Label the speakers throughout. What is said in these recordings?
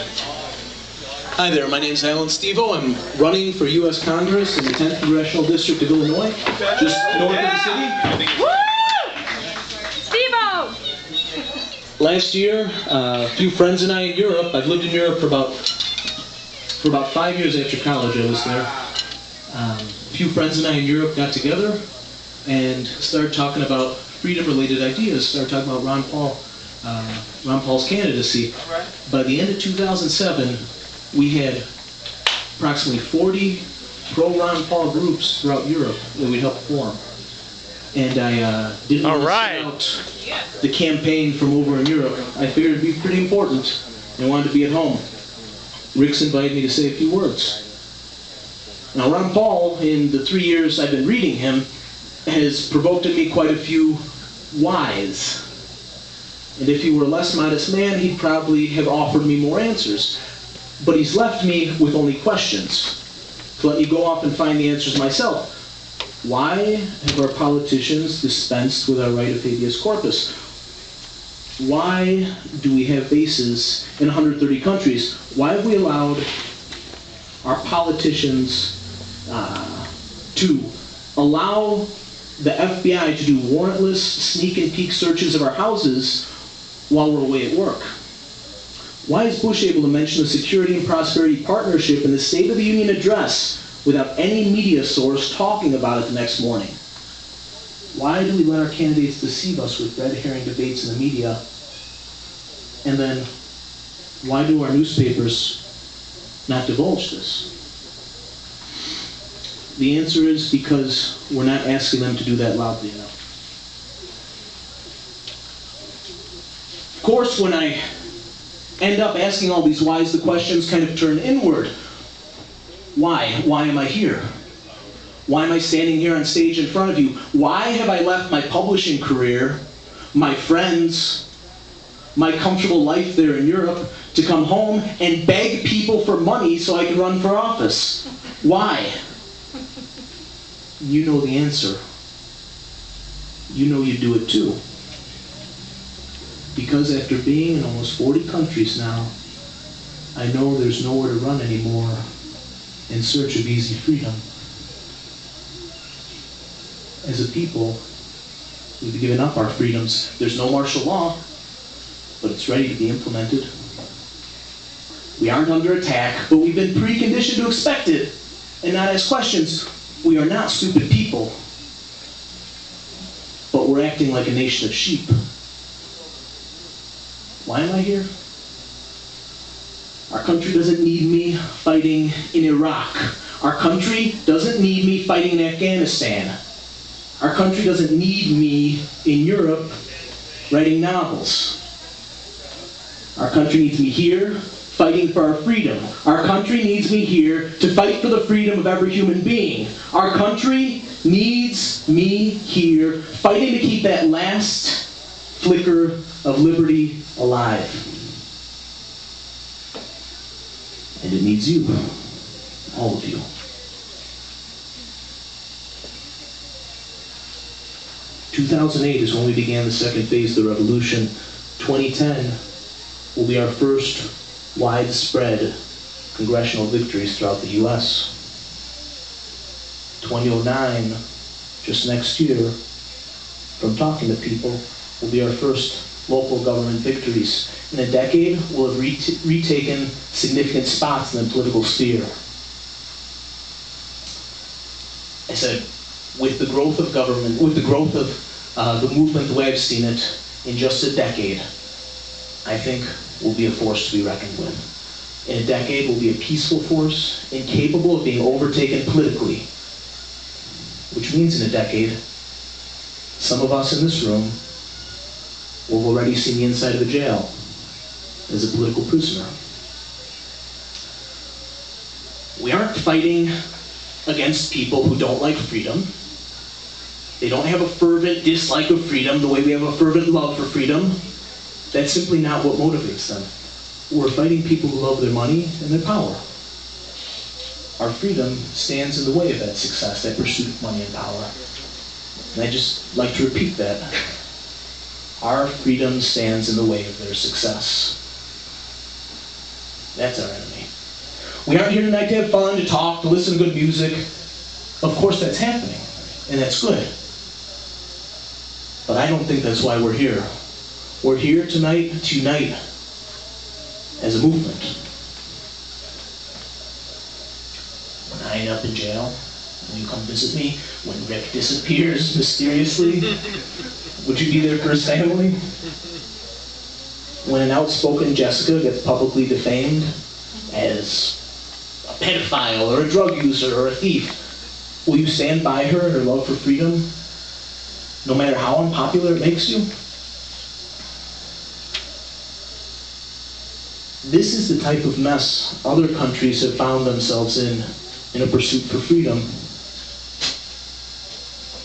Speaker 1: Hi there, my name is Allan Stevo. I'm running for U.S. Congress in the 10th Congressional District of Illinois, just north of the city.
Speaker 2: Stevo!
Speaker 1: Last year, a few friends and I in Europe, I've lived in Europe for about 5 years after college I was there. A few friends and I in Europe got together and started talking about freedom-related ideas, started talking about Ron Paul's candidacy. By the end of 2007, we had approximately 40 pro-Ron Paul groups throughout Europe that we'd help form. And I didn't want to set out the campaign from over in Europe. I figured it'd be pretty important and wanted to be at home. Rick's invited me to say a few words. Now, Ron Paul, in the 3 years I've been reading him, has provoked in me quite a few whys. And if he were a less modest man, he'd probably have offered me more answers. But he's left me with only questions, to let me go off and find the answers myself. Why have our politicians dispensed with our right of habeas corpus? Why do we have bases in 130 countries? Why have we allowed our politicians to allow the FBI to do warrantless sneak and peek searches of our houses while we're away at work? Why is Bush able to mention the Security and Prosperity Partnership in the State of the Union address without any media source talking about it the next morning? Why do we let our candidates deceive us with red herring debates in the media? And then, why do our newspapers not divulge this? The answer is because we're not asking them to do that loudly enough. Of course, when I end up asking all these whys, the questions kind of turn inward. Why? Why am I here? Why am I standing here on stage in front of you? Why have I left my publishing career, my friends, my comfortable life there in Europe, to come home and beg people for money so I can run for office? Why? You know the answer. You know you do it too. Because after being in almost 40 countries now, I know there's nowhere to run anymore in search of easy freedom. As a people, we've given up our freedoms. There's no martial law, but it's ready to be implemented. We aren't under attack, but we've been preconditioned to expect it and not ask questions. We are not stupid people, but we're acting like a nation of sheep. Why am I here? Our country doesn't need me fighting in Iraq. Our country doesn't need me fighting in Afghanistan. Our country doesn't need me in Europe writing novels. Our country needs me here fighting for our freedom. Our country needs me here to fight for the freedom of every human being. Our country needs me here fighting to keep that last flicker of liberty alive. And it needs you, all of you. "2008 is when we began the second phase of the revolution. 2010 will be our first widespread congressional victories throughout the U.S. 2009, just next year, from talking to people, will be our first local government victories. In a decade, we'll have retaken significant spots in the political sphere. I said, with the growth of government, with the growth of the movement the way I've seen it, in just a decade, I think we'll be a force to be reckoned with. In a decade, we'll be a peaceful force, incapable of being overtaken politically. Which means in a decade, some of us in this room will have already seen the inside of a jail as a political prisoner. We aren't fighting against people who don't like freedom. They don't have a fervent dislike of freedom the way we have a fervent love for freedom. That's simply not what motivates them. We're fighting people who love their money and their power. Our freedom stands in the way of that success, that pursuit of money and power. And I just like to repeat that. Our freedom stands in the way of their success. That's our enemy. We aren't here tonight to have fun, to talk, to listen to good music. Of course that's happening, and that's good. But I don't think that's why we're here. We're here tonight to unite as a movement. When I end up in jail, when you come visit me, when Rick disappears mysteriously, would you be there for his family? When an outspoken Jessica gets publicly defamed as a pedophile or a drug user or a thief, will you stand by her in her love for freedom, no matter how unpopular it makes you? This is the type of mess other countries have found themselves in a pursuit for freedom.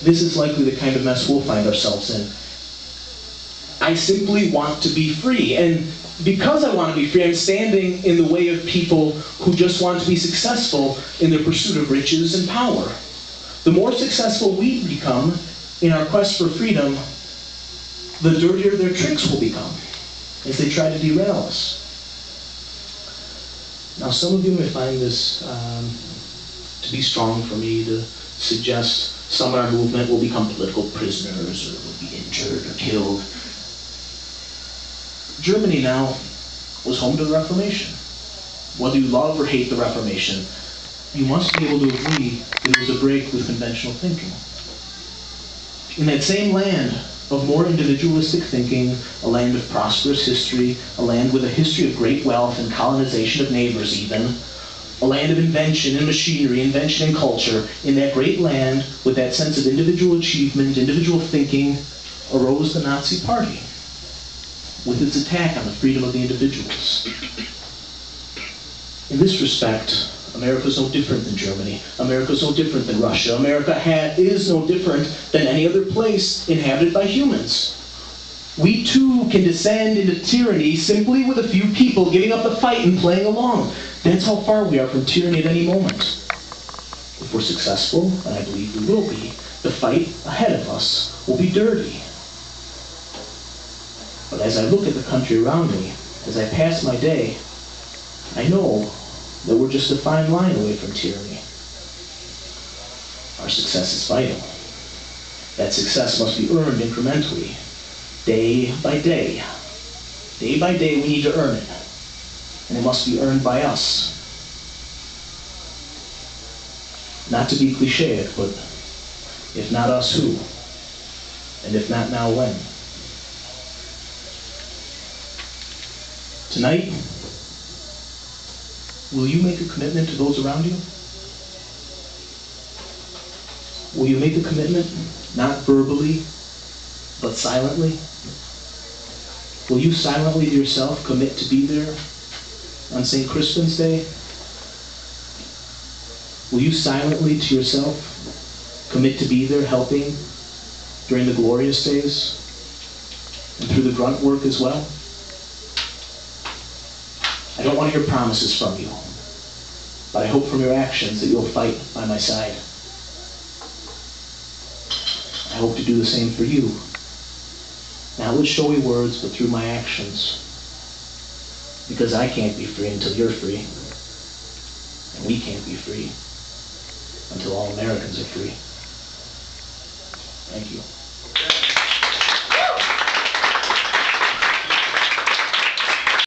Speaker 1: This is likely the kind of mess we'll find ourselves in. I simply want to be free, and because I want to be free, I'm standing in the way of people who just want to be successful in their pursuit of riches and power. The more successful we become in our quest for freedom, the dirtier their tricks will become as they try to derail us. Now, some of you may find this to be strong for me to suggest some in our movement will become political prisoners or will be injured or killed. Germany now was home to the Reformation. Whether you love or hate the Reformation, you must be able to agree that it was a break with conventional thinking. In that same land of more individualistic thinking, a land of prosperous history, a land with a history of great wealth and colonization of neighbors even, a land of invention and machinery, invention and culture, in that great land with that sense of individual achievement, individual thinking, arose the Nazi Party with its attack on the freedom of the individuals. In this respect, America is no different than Germany. America is no different than Russia. America is no different than any other place inhabited by humans. We too can descend into tyranny simply with a few people giving up the fight and playing along. That's how far we are from tyranny at any moment. If we're successful, and I believe we will be, the fight ahead of us will be dirty. But as I look at the country around me, as I pass my day, I know that we're just a fine line away from tyranny. Our success is vital. That success must be earned incrementally, day by day. Day by day we need to earn it, and it must be earned by us. Not to be clichéic, but if not us, who? And if not now, when? Tonight, will you make a commitment to those around you? Will you make a commitment, not verbally, but silently? Will you silently to yourself commit to be there on St. Crispin's Day? Will you silently to yourself commit to be there helping during the glorious days and through the grunt work as well? I don't want to hear promises from you, but I hope from your actions that you'll fight by my side. I hope to do the same for you, not with showy words, but through my actions. Because I can't be free until you're free, and we can't be free until all Americans are free. Thank you.